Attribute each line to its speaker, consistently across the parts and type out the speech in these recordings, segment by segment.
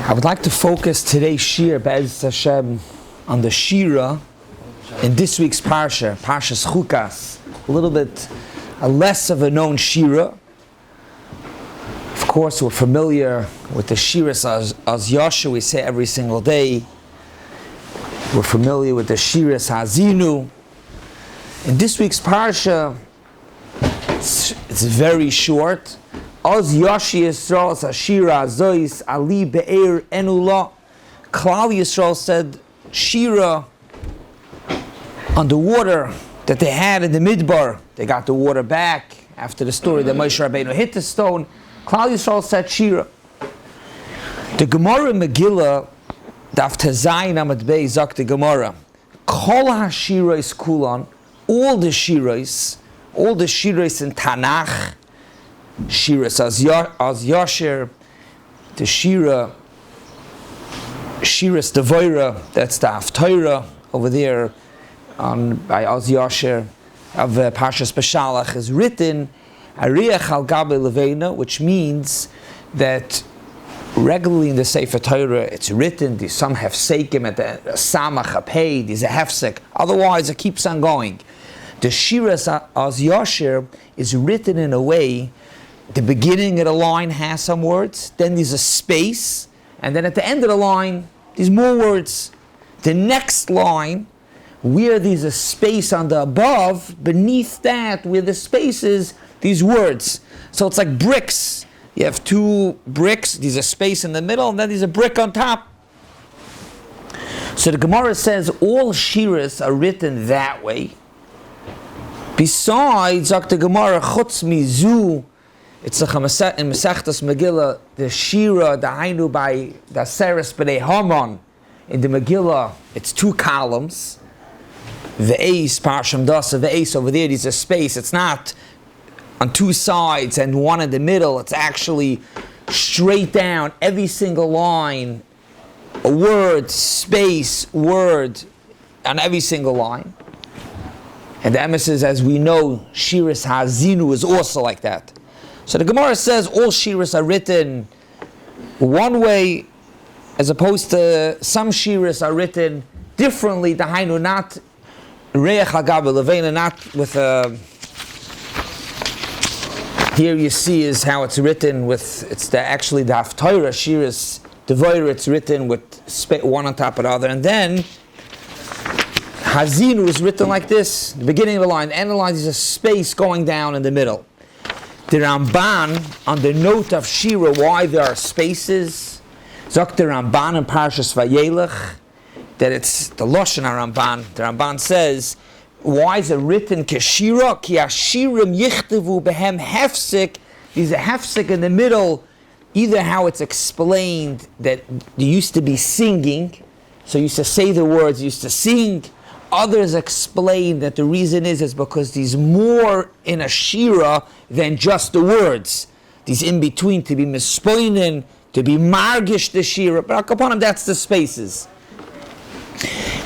Speaker 1: I would like to focus today's Shiur, Beis Hashem, on the Shira in this week's Parshas Chukas. A little bit less of a known Shira. Of course, we're familiar with the Shiras as Yashu, we say every single day. We're familiar with the Shiras Hazinu. In this week's Parsha, it's very short. Az Yashi Yisrael Sashira Azois Ali Be'er Enula. Kollel Yisrael said Shira on the water that they had in the Midbar. They got the water back after the story that Moshe Rabbeinu hit the stone. Kollel Yisrael said Shira. The Gemara Megillah Daf Tezayin Amud Bais Zok the Gemara. Kol HaShiros Kulan, all the Shiros in Tanakh, Shiras as Yasher, the Shiras Devoira, that's the Hatorah over there by Az Yasher of Parshas Beshalach is written Ariach al Gabe Levena, which means that regularly in the Sefer Torah it's written, some have sekim at the Samach, a pei, there's a hefsek, otherwise it keeps on going. The Shiras as Yasher is written in a way, the beginning of the line has some words, then there's a space, and then at the end of the line, there's more words. The next line, where there's a space on the above, beneath that, where the space is, these words. So it's like bricks. You have two bricks, there's a space in the middle, and then there's a brick on top. So the Gemara says all Shiras are written that way. Besides, the Gemara, Chutz Mizu, it's like in Masechtas Megillah, the Shira, the Hainu by the Seres B'nei Haman. In the Megillah, it's two columns. Bais, Parsham Dasa, Bais, over there, there's a space. It's not on two sides and one in the middle. It's actually straight down, every single line, a word, space, word, on every single line. And the emphasis, as we know, Shiras Hazinu is also like that. So the Gemara says all Shiras are written one way, as opposed to some Shiras are written differently. The Hainu, not Reach Hagabe Levena, not with a. Here you see is how it's written with. It's actually the Hatorah Shiras Devoira. It's written with one on top of the other, and then Hazinu is written like this: the beginning of the line, the end of the line is a space going down in the middle. The Ramban, on the note of Shira, why there are spaces, Zok the Ramban in Parshas Vayelech, that it's the Lashon Ramban. The Ramban says, why is it written Keshira? Ki Ashirim Yichtavu Behem Hefsik. There's a Hefsik in the middle, either how it's explained that you used to be singing, so you used to say the words, you used to sing. Others explain that the reason is because there's more in a shira than just the words. There's in between to be mispoinen, to be margish the shira. But upon him, that's the spaces.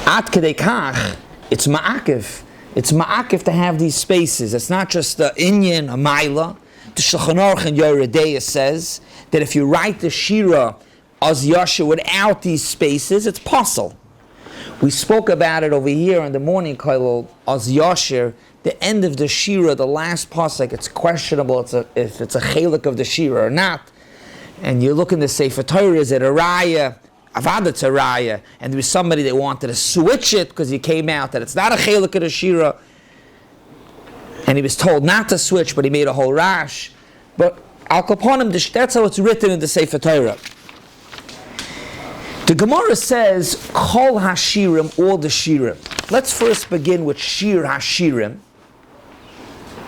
Speaker 1: At kedei kach, it's ma'akiv. It's ma'akiv to have these spaces. It's not just the inyan, a maila. The Shulchan Aruch in Yoredeya says that if you write the shira as yasha without these spaces, it's possible. We spoke about it over here in the morning, Kollel, as Yasher, the end of the Shira, the last pasuk, it's questionable if it's a chelik of the Shira or not. And you look in the Sefer Torah, is it a raya? Avodah it's a raya. And there was somebody that wanted to switch it because he came out that it's not a chelik of the Shira. And he was told not to switch, but he made a whole rash. But Al Kaponim, that's how it's written in the Sefer Torah. The Gemara says, Kol HaShirim, all the Shirim. Let's first begin with Shir HaShirim.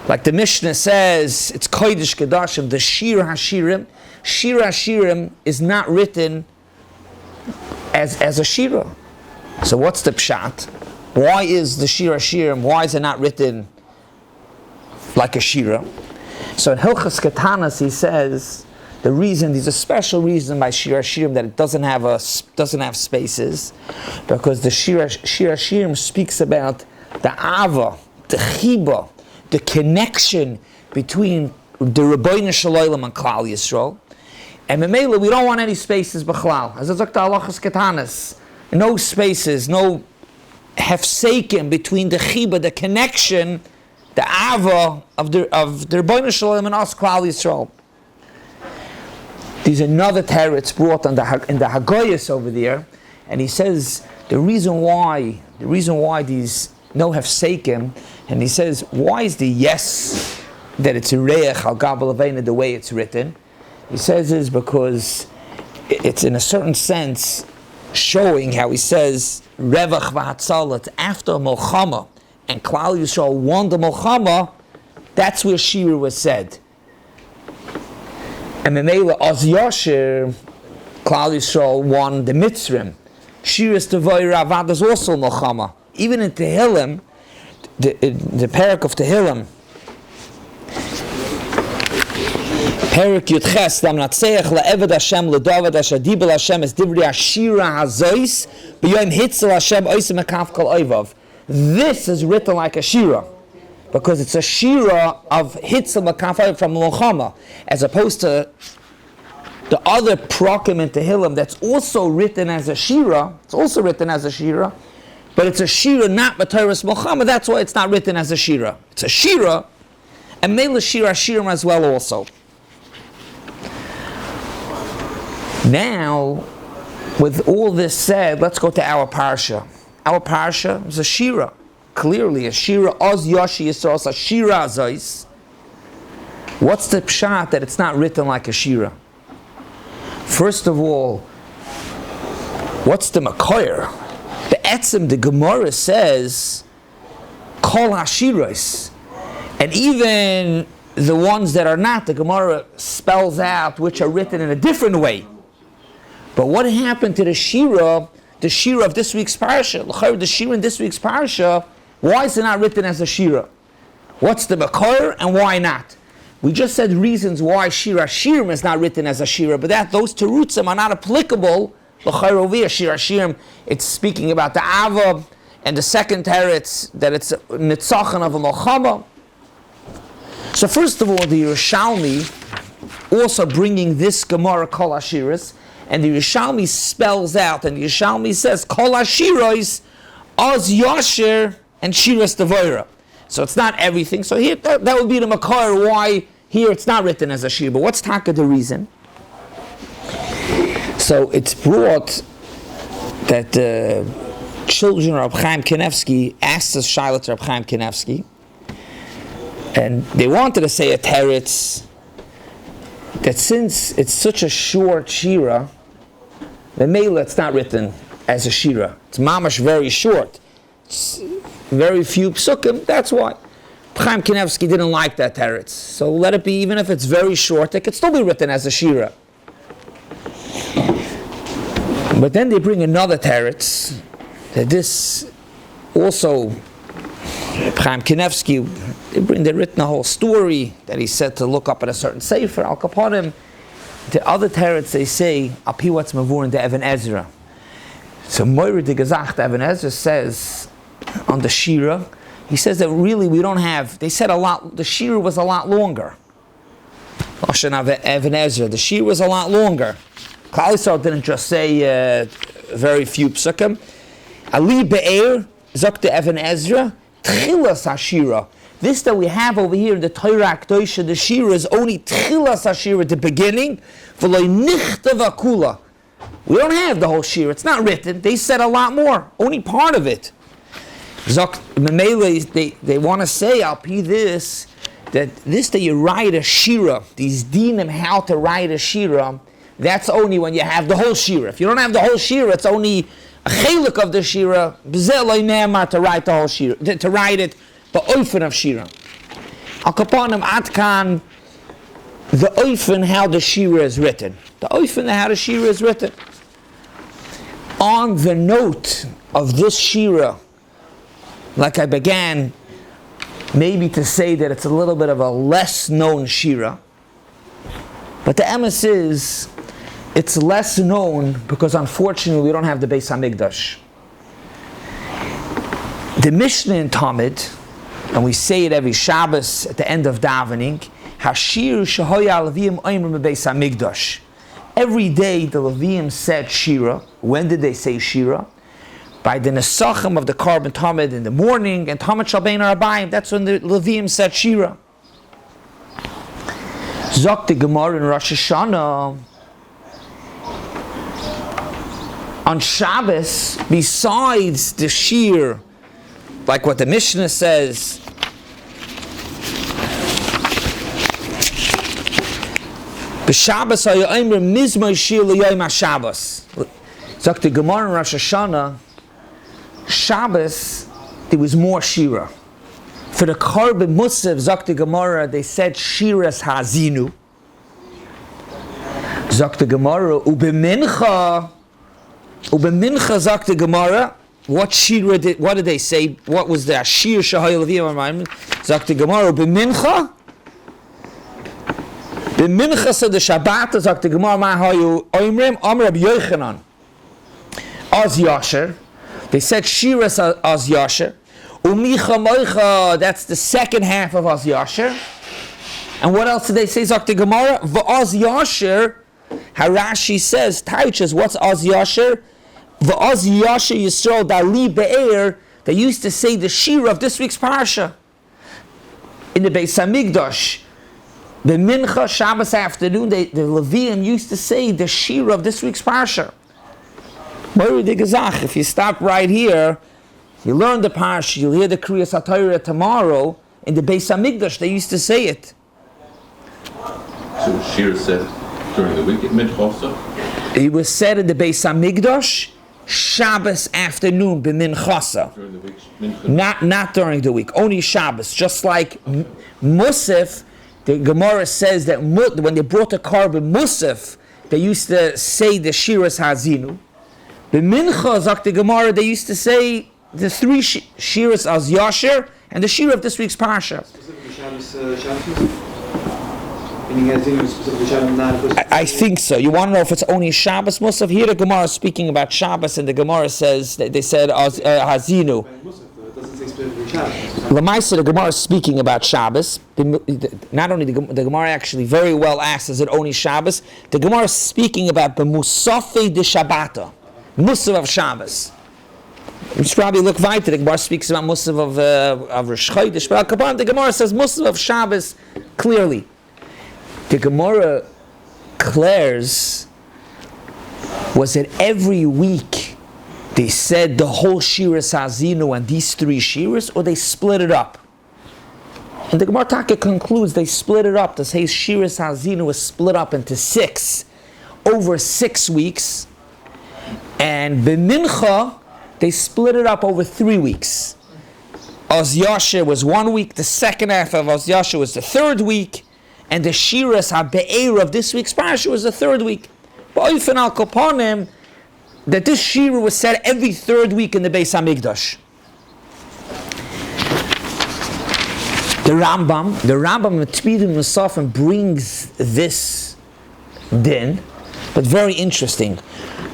Speaker 1: Like the Mishnah says, it's Kodesh Kedashim, the Shir HaShirim. Shir HaShirim is not written as a Shira. So what's the Pshat? Why is the Shir HaShirim, why is it not written like a Shira? So in Hilchas Ketanas he says, the reason, there's a special reason by Shir HaShirim that it doesn't have spaces, because the Shir HaShirim speaks about the Ava, the Chiba, the connection between the Rabbi Shalom and Kollel Yisrael, And Memela, we don't want any spaces b'chlal. As it's like the halachas ketanas. No spaces, no hefsekim between the chiba, the connection, the ava of the Rebbeinu Shalom and us, Klal Yisrael. There's another teretz brought in the Hagoyas over there, and he says the reason why these no hefsekim, and he says why is the yes that it's a reich al gabel avena the way it's written? He says is because it's in a certain sense showing how he says revach v'hatzalat after Milchama and Klal Yisrael won the Milchama. That's where Shiur was said. And Memela Az Yasher, Klal Yisrael won the Mitzrim. Shiras Devoira Avad is also Milchama. Even in Tehillim, the parak of Tehillim, Perik Yudches, Dam Natseach LaEved Hashem LeDavid Asher Dibel Hashem Es Divri Ashira Hazois B'Yom Hitzel Hashem Oisem Ekaf Kol Oivav. This is written like a shira, because it's a shira of Hitzel Ekaf Oivav from Milchama, as opposed to the other prokim in Tehillim that's also written as a shira. It's also written as a shira, but it's a shira not B'Torah's Milchama. That's why it's not written as a shira. It's a shira, and Mela Shira Shirim as well also. Now, with all this said, let's go to our parsha. Our parsha is a shira, clearly a shira. Oz Yoshi Yisrael, a shira azais. What's the pshat that it's not written like a shira? First of all, what's the makoyer? The etzem, the Gemara says, kol hashiros, and even the ones that are not, the Gemara spells out which are written in a different way. But what happened to the shira of this week's parsha? The shira in this week's parsha, why is it not written as a shira? What's the makor and why not? We just said reasons why shira shirim is not written as a shira, but those terutzim are not applicable. L'chayr shira shirim, it's speaking about the ava, and the second teretz that it's nitzachan of a milchama. So first of all, the Yerushalmi also bringing this Gemara kol hashiras. And the Yerushalmi spells out, and the Yerushalmi says, Kol HaShiros, Oz Yasher, and Shiras Devoira. So it's not everything. So here, that would be the makar why here it's not written as a shir. But what's taka the reason? So it's brought that the children of Chaim Kanevsky asked us Shaila to Rabbi Chaim Kanevsky, and they wanted to say a teretz that since it's such a short shira, the Mela it's not written as a shira. It's mamash very short. It's very few psukim, that's why. Chaim Kanevsky didn't like that teretz. So let it be, even if it's very short, it could still be written as a shira. But then they bring another teretz, that this also, Chaim Kanevsky, they've written a whole story that he said to look up at a certain sefer, Al Kaponim. The other teretz they say, Al Pi what's mavur in the Even Ezra. So Moira de Gezacht, Even Ezra says on the Shira, he says that really we don't have, they said a lot, the Shira was a lot longer. Even Ezra, the Shira was a lot longer. Klal Yisrael didn't just say very few psukim. Ali Be'er, Zok Even Ezra, Tchilas HaShira. This that we have over here in the Torah Akdosha, the Shira is only Tchilas HaShira at the beginning. V'loi nichtav akula. We don't have the whole Shira. It's not written. They said a lot more. Only part of it. They want to say, I'll be this, that you write a Shira, these dinim how to write a Shira, that's only when you have the whole Shira. If you don't have the whole Shira, it's only a chelik of the Shira, to write the whole Shira, to write it, the oifen of Shira. Al kaponim atkan, the oifen how the Shira is written. The oifen how the Shira is written. On the note of this Shira, like I began, maybe to say that it's a little bit of a less known Shira, but the emes is, it's less known because unfortunately we don't have the Beis Hamikdash. The Mishnah in Talmud, and we say it every Shabbos at the end of davening, Hashir shehoya alevim oimrim beis Hamikdash. every day the Leviim said Shira. When did they say Shira? By the Nesachim of the Korban Tamid in the morning, and Tamid Shalbein Arabayim. That's when the Leviim said Shira. Zok the Gemara in Rosh Hashanah. On Shabbos, besides the Shir, like what the Mishnah says, B'Shabbos ha'yomer mizmor shir l'yom ha'Shabbos. Zok the Gemara in Rosh Hashanah, Shabbos, there was more Shira. For the Korban Musaf, Zok the Gemara, they said Shiras Hazinu. Zok the Gemara, Ubemincha Zok the Gemara, what Shira did, what did they say? What was the Shir Shahayel Leviyam? Zok the Gemara, Ubemincha said the Shabbat, Zok the Gemara, Mahayu Oimrim, Amr Rabbi Yochanan, Az Yasher. They said Shiras Az Yasher. Umicha Moicha, that's the second half of Az Yasher. And what else did they say, Zok the Gemara? V'az Yasher, Harashi says, Taichas, what's Az Yasher? V'az Yasher Yisrael Dali Be'er, they used to say the Shir of this week's Parsha. In the Beis Hamikdash, the Mincha, Shabbos afternoon, the Leviim used to say the Shir of this week's Parsha. If you stop right here, you learn the Parsha, you'll hear the Krias Hatorah tomorrow. In the Beis Hamikdash, they used to say it.
Speaker 2: So Shir said during the week at Mincha?
Speaker 1: It was said in the Beis Hamikdash, Shabbos afternoon, b'minchasa.
Speaker 2: During the week, Mincha.
Speaker 1: Not during the week, only Shabbos. Just like Musaf, the Gemara says that when they brought the Korban Musaf, they used to say the Shiras Hazinu. B'mincha, Zok the Gemara, they used to say the three Shiras Az Yasher and the Shir of this week's Parsha. I think so. You want to know if it's only Shabbos Musaf? Here the Gemara is speaking about Shabbos, and the Gemara says that they said Hazinu. Lamaisa, the Gemara is speaking about Shabbos. Not only the Gemara actually very well asks, is it only Shabbos? The Gemara is speaking about the Musafei de Shabbata, Musaf of Shabbos. We should probably look weiter. The Gemara speaks about Musaf of Rosh Chodesh, but the Gemara says Musaf of Shabbos clearly. The Gemara declares was that every week they said the whole Shiras Hazinu and these three Shiras, or they split it up. And the Gemara Taka concludes they split it up. The Shiras Hazinu was split up into 6 over 6 weeks, and B'mincha they split it up over 3 weeks. Az Yasher was 1 week, the second half of Az Yasher was the 3rd week, and the Shiras HaBe'er of this week's Parsha was the 3rd week. Ba'ofen al Kopanim, that this Shira was said every 3rd week in the Beis Hamikdash. The Rambam in Tpidim Nosafim brings this din, but very interesting.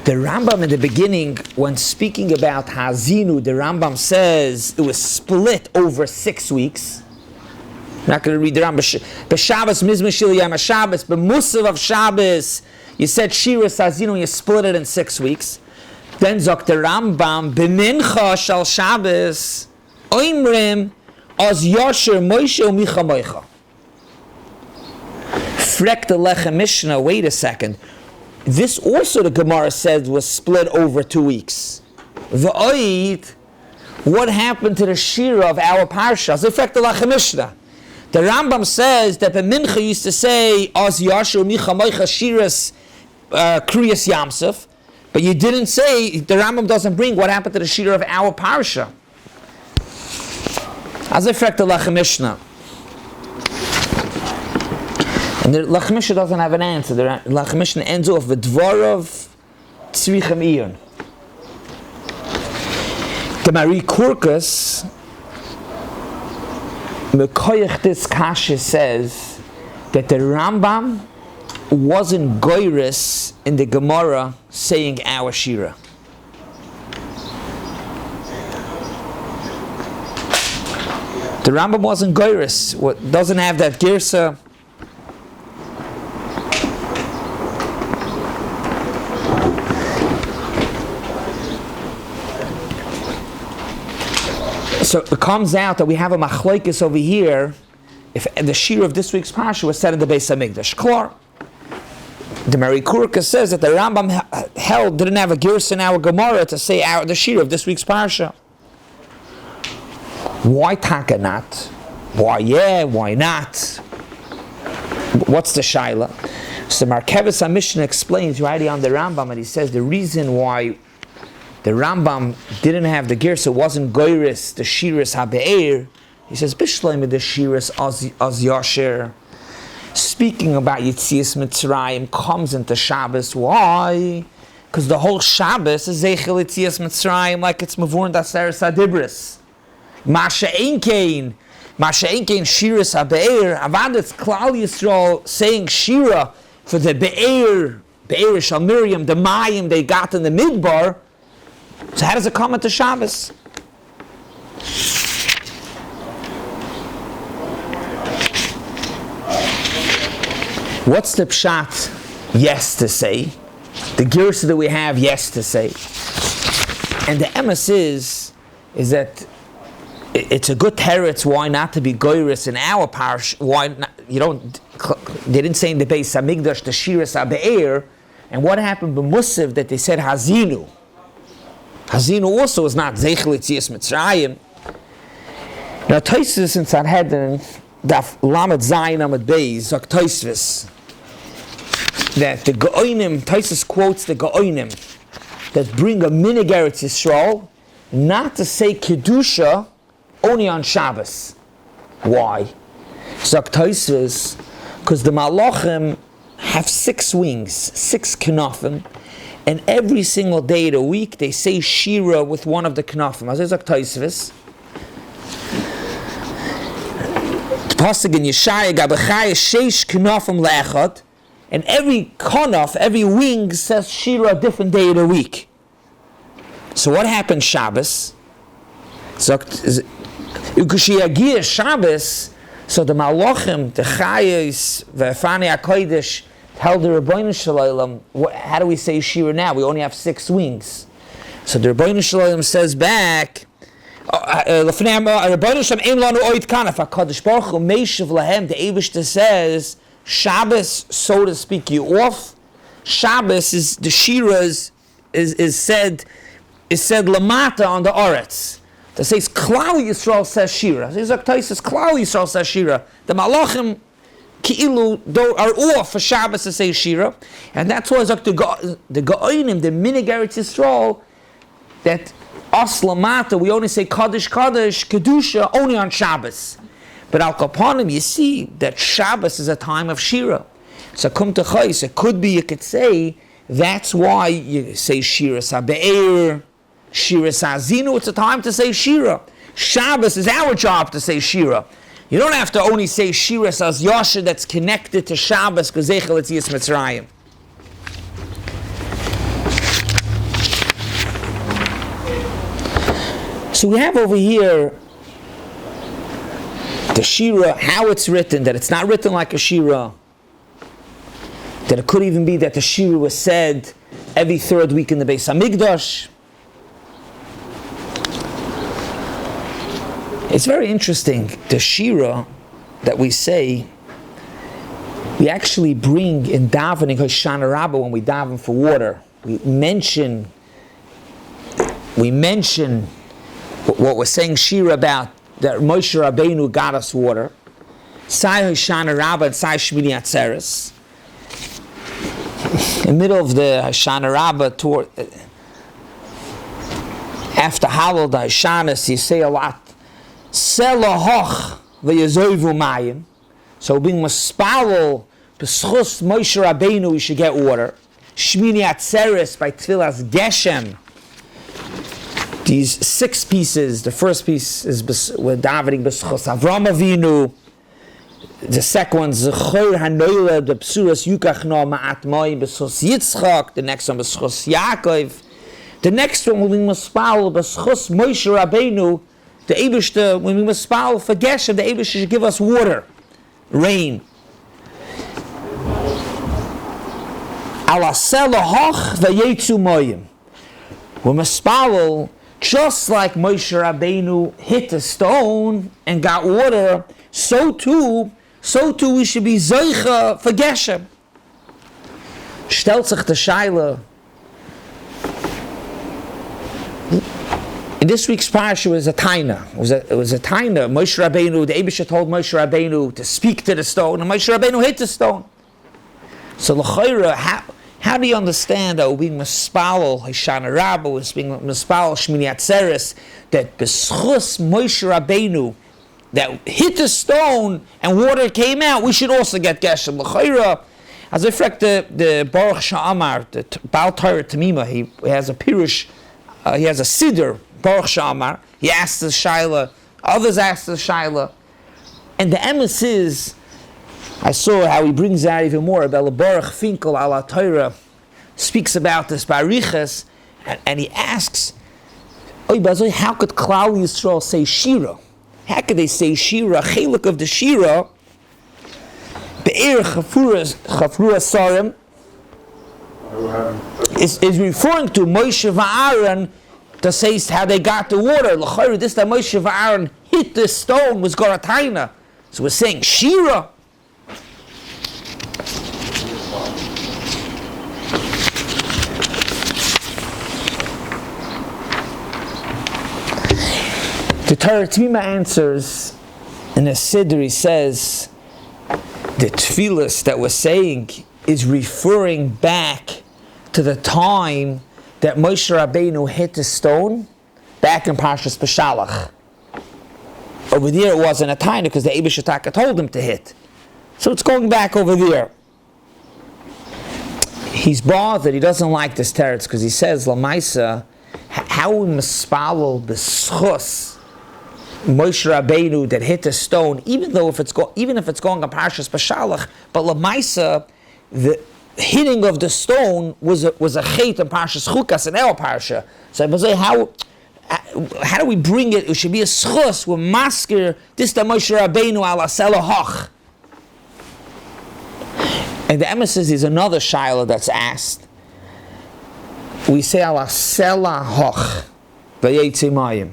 Speaker 1: The Rambam in the beginning, when speaking about Hazinu, the Rambam says it was split over 6 weeks. I'm not going to read the Rambam. B'Shabbos mizmor shel yom HaShabbos, b'Musav of Shabbos, you said Shiras Hazinu, and you split it in 6 weeks. Then zok the Rambam, b'Mincha shel Shabbos, oimrim, az Yasher Moshe u'micha moicha. Frek the Lechem Mishnah, wait a second. This also the Gemara said was split over 2 weeks. V'oid, what happened to the Shira of our Parshas? Frek the Lechem Mishnah. The Rambam says that the Mincha used to say Az Yasher Micha Moicha Shiras Krias Yamsuf, but you didn't say, the Rambam doesn't bring what happened to the Shira of our Parsha. As I frek the Lechem Mishnah. And the Lechem Mishnah doesn't have an answer. The Lechem Mishnah ends off with Dvarav Tzrichem Iyun. The Mari Kurkas Mekoyach this Kasha says that the Rambam wasn't goyrus in the Gemara saying our Shira. The Rambam wasn't goyrus. What doesn't have that girsa. So it comes out that we have a machlokes over here. If the Shiur of this week's Parsha was said in the Beis Hamikdash, klar. The Mary Kurka says that the Rambam didn't have a girsa in our Gemara to say the Shiur of this week's Parsha. Why taka not? Why yeah? Why not? What's the shaila? So Markevis HaMishnah explains right on the Rambam, and he says the reason why the Rambam didn't have the girsa wasn't goyris the shiras habeir. He says bishleim the shiras az yasher. Speaking about Yitzias Mitzrayim comes into Shabbos. Why? Because the whole Shabbos is Zeichel Yitzias Mitzrayim like it's Mavur Daseres Adibris. Masha Einkein Shiras HaBe'er. Avad it's Klal Yisrael saying Shira for the Be'er Shal Miriam, the Mayim they got in the Midbar. So how does it come into Shabbos? What's the pshat? Yes to say. The girsa that we have, yes to say. And the emes is that it's a good teretz why not to be goyris in our parish. Why not, they didn't say in the Beis Hamikdash the shiras habe'er. And what happened with Musaf that they said hazinu? Hazinu also is not zeichel yitzias Mitzrayim. Now Tosfos in Sanhedrin daf lamed zayin amud Bais zok Tosfos that the Go'onim, Tosfos quotes the Go'onim that bring a minig Eretz Yisrael not to say Kedusha only on Shabbos. Why? Zok Tosfos, because the Malachim have 6 wings, 6 knofim, and every single day of the week they say Shira with one of the knofim. As Zok Tosfos, the pasuk in Yeshaya Gabachai sheish knofim le'echad. And every konof, every wing says Shira a different day of the week. So what happened Shabbos? So Shabbos, so the Malachim, the Chayes, the Fani HaKodesh, tell the Rabbeinu Shalom, how do we say Shira now? We only have 6 wings. So the Rabbeinu Shalom says back, the Eibishter says, Shabbos, so to speak, you off. Shabbos is the Shira is said lamata on the Oretz. That says Klal Yisrael says Shira. Says Klal Yisrael says Shira. The Malachim Ki'ilu are off for Shabbos to say Shira, and that's why the Go'onim, the minig Eretz Yisrael, that us lamata we only say Kaddish Kedusha only on Shabbos. But al kapanim, you see that Shabbos is a time of Shira. So kum techais, it could be you could say that's why you say Shira Sabe'er, Shira Sazinu. It's a time to say Shira. Shabbos is our job to say Shira. You don't have to only say Shira Saz Yasha that's connected to Shabbos because Zeichel Yitzias Mitzrayim. So we have over here the Shira, how it's written, that it's not written like a Shira, that it could even be that the Shira was said every 3rd week in the Beis Hamikdash. It's very interesting, the Shira that we say, we actually bring in davening, Hoshana Rabbah, when we daven for water, we mention what we're saying Shira about, that Moshe Rabbeinu got us water. Sai Hoshana Rabbah and Sai Shmini Atzeres. In the middle of the Hoshana Rabbah, after Halal, the Hoshanas, you say a lot. Selahoch v'yazoivu mayim. So being maspalel, b'schus Moshe Rabbeinu, we should get water. Shmini Atzeres, by Tefillah's Geshem. These 6 pieces, the first piece is with davening b'schus Avram Avinu. The second one, Zechor Hanoyle, the Psuras Yukachno Ma'at Moim b'schus Yitzchak. The next one, b'schus Yaakov. The next one, when we maspal b'schus Moshe Rabbeinu, the Eibishter, when we maspal for Geshem, the Eibishter should give us water, rain. Ala Selahoch v'yetzu Moyim. We maspal just like Moshe Rabbeinu hit the stone and got water, so too we should be Zoicha for Geshem. Stellt sich the Shaila. In this week's parsha was a taina. It was a taina. Moshe Rabbeinu, the Eibusha told Moshe Rabbeinu to speak to the stone, and Moshe Rabbeinu hit the stone. So l'chayra, how do you understand that we're being mispalel Scheiner Rabbi, was being mispalel Shmini Atzeres, that b'schus Moshe Rabbeinu that hit the stone and water came out, we should also get Geshem. L'chayra, as I reflect the Baruch Sha'amar, the Baal Torah Tamima, he has a pirush, he has a siddur, Baruch Sha'amar, he asks the Shaila, others ask the Shaila, and the emes is, I saw how he brings out even more about Baruch Finkel ala Torah, speaks about this Bariches, and he asks, how could Kollel Yisrael say Shira? How could they say Shira? Chelik of the Shira, Be'er Chafura Sarim, is referring to Moshe Va'aron to say how they got the water. L'chayr, this time Moshe Va'aron hit the stone was Garataina. So we're saying Shira. The Torah Tamima answers in a Siddur, he says the Tefillah that we're saying is referring back to the time that Moshe Rabbeinu hit the stone back in Parshas Beshalach. Over there it wasn't a time because the Eibusha Taka told him to hit. So it's going back over there. He's bothered, he doesn't like this teretz because he says, Lamaisa, how we mispalel b'schus Moshe Rabbeinu that hit the stone, even if it's going on Parshas Beshalach, but Lamaisa, the hitting of the stone was a chait in Parshas Chukas in our parsha. So I was like, how do we bring it? It should be a schus with masker. This the Moshe Rabbeinu ala sela hoch. And the emes is another shaila that's asked. We say ala sela hoch v'yetzi mayim.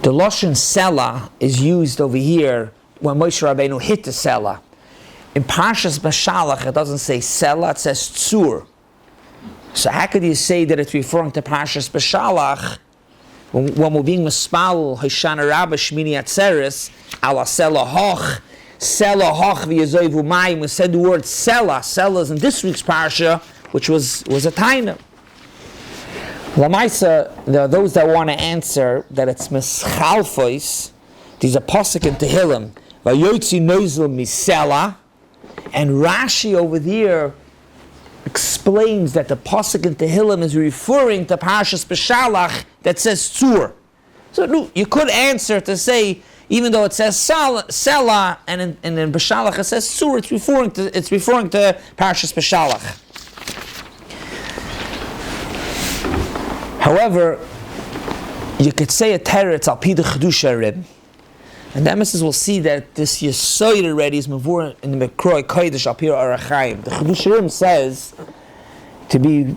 Speaker 1: The lashon sela is used over here when Moshe Rabbeinu hit the sela. In Parshas Beshalach, it doesn't say Sela, it says Tzur. So how could you say that it's referring to Parshas Beshalach when we're being mispal Hoshana Rabba Shmini Atzeres ala Sela Hoch v'yazoivu mayim? We said the word Sela. Sela is in this week's Parsha, which was a taina. Lamaisa, there are those that want to answer that it's mischalfois. These are pasuk in Tehillim. Vayotzi nozel misela. And Rashi over there explains that the pasuk in Tehillim is referring to Parshas Beshalach that says Tzur. So no, you could answer to say, even though it says Sela and in Beshalach it says Tzur, it's referring to Parshas Beshalach. However, you could say a teretz al pi de chedusha rib. And the emissaries will see that this Yesoid already is mavur in the Mekroi Kodesh al Pir Chaim. The Chedusharim says to be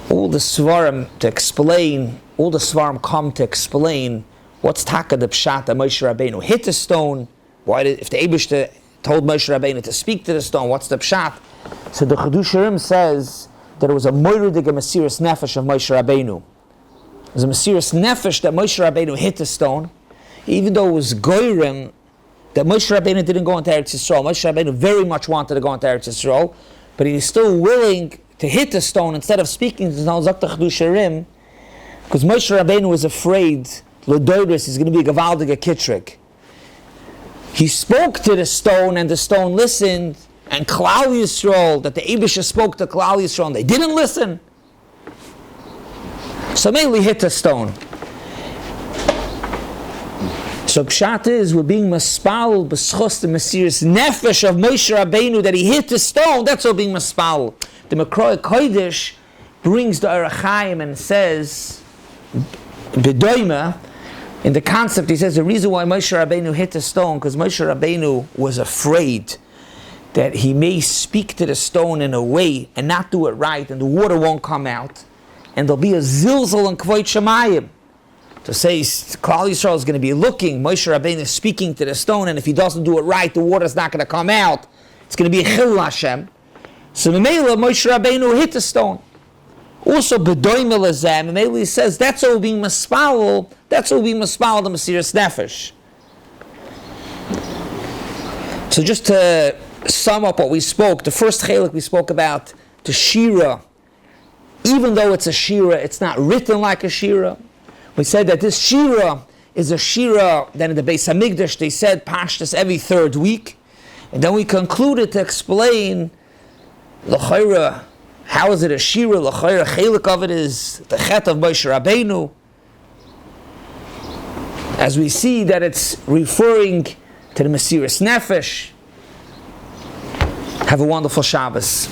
Speaker 1: all the Svarim to explain, all the Svarim come to explain what's taka the pshat that Moshe Rabbeinu hit the stone. Why did, if the Eibusha told Moshe Rabbeinu to speak to the stone, what's the pshat? So the Chedusharim says that it was a moiridig Mesiras Nefesh of Moshe Rabbeinu. It was a Mesiras Nefesh that Moshe Rabbeinu hit the stone. Even though it was goyrim that Moshe Rabbeinu didn't go into Eretz Yisrael. Moshe Rabbeinu very much wanted to go into Eretz Yisrael, but he was still willing to hit the stone instead of speaking to the stone, Zakta Chedusharim, because Moshe Rabbeinu was afraid, L'doidris is going to be a Gavaldiga Kitrik. He spoke to the stone and the stone listened, and Kollel Yisrael, that the Eibusha spoke to Kollel Yisrael and they didn't listen. So mainly hit the stone. So pshat is, we're being maspal b'schos the Mesiras Nefesh of Moshe Rabbeinu that he hit the stone. That's all being maspal. The Mekroi Kodesh brings the Chaim and says, B'doima, in the concept, he says the reason why Moshe Rabbeinu hit the stone because Moshe Rabbeinu was afraid that he may speak to the stone in a way and not do it right, and the water won't come out, and there'll be a zilzal and kvod shemayim. to say Klal Yisrael is going to be looking, Moshe Rabbeinu is speaking to the stone, and if he doesn't do it right, the water is not going to come out. It's going to be a Chil Hashem. So Memela, Moshe Rabbeinu hit the stone. Also, B'doimel Azam, Memela he says, that's all being Maspal, the Mesiras Nefesh. So just to sum up what we spoke, the first chelik we spoke about, the Shira, even though it's a Shira, it's not written like a Shira. We said that this Shira is a Shira that in the Beis Hamikdash they said Parshas every third week. And then we concluded to explain L'chayra, how is it a Shira? L'chayra, chelik of it is the Chet of Moshe Rabbeinu. As we see that it's referring to the Mesiras Nefesh. Have a wonderful Shabbos.